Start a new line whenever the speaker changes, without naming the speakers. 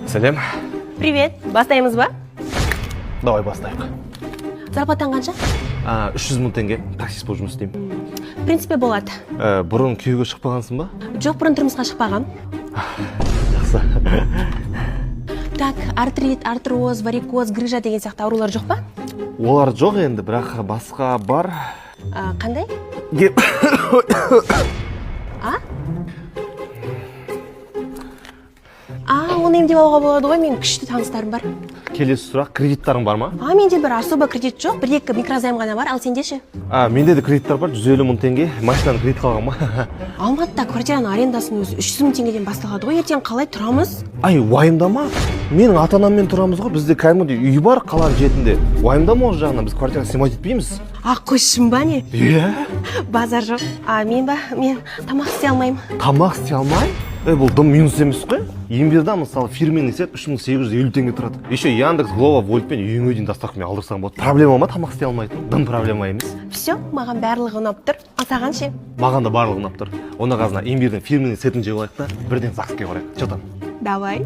Сәлем.
Привет, бастаймыз ба?
Давай бастайық.
Зарплатаң қанша?
300 мың теңге таксист болып жұмыс істеймін.
В принципе болады.
Бұрын күйеуге шықпағансың ба?
Жоқ, бұрын тұрмысқа шықпағам.
Жақсы.
Так, артрит, артроз, варикоз, грыжа деген сияқты аурулар жоқ па?
Олар жоқ енді, бірақ басқа бар.
Қандай? Оны емдеп алуға болады ғой, мен күшті таныстарым бар.
Келесі сұрақ, кредиттарың бар ма?
Менде бір особо кредит жоқ, 1-2 микрозайм ғана бар, ал сенде ше?
Менде де кредиттар бар, 150 мың теңге. Машинаны кредит қалған ма?
Алматыда квартираның арендасының өзі 300 мың теңгеден басталады ғой, ертең қалай тұрамыз?
Уайымдама. Менің ата-анаммен тұрамыз ғой, бізде кәдімгідей үй бар қаланың жетінде. Уайымдама ол жағынан, біз квартира снимать етпейміз.
Қойшым ба не?
Иә.
Базар жоқ. Мен тамақ істей алмаймын.
Тамақ істей алмай? Бұл дым минус емес қой. Емберда мысалы фирменный сет 3850 теңге тұрады. Еще Яндекс, Глова, Вольтпен үйіңе дейін доставкамен алдырсаң болады. Проблема ма тамақ істей алмайтын? Дым проблема емес.
Все, маған барлығы ұнап тұр. Саған ше?
Маған да барлығы ұнап тұр. Оны қазына Ембердің фирменный сетін жеп алайық та, бірден ЗАГСке барайық. Че там?
Давай.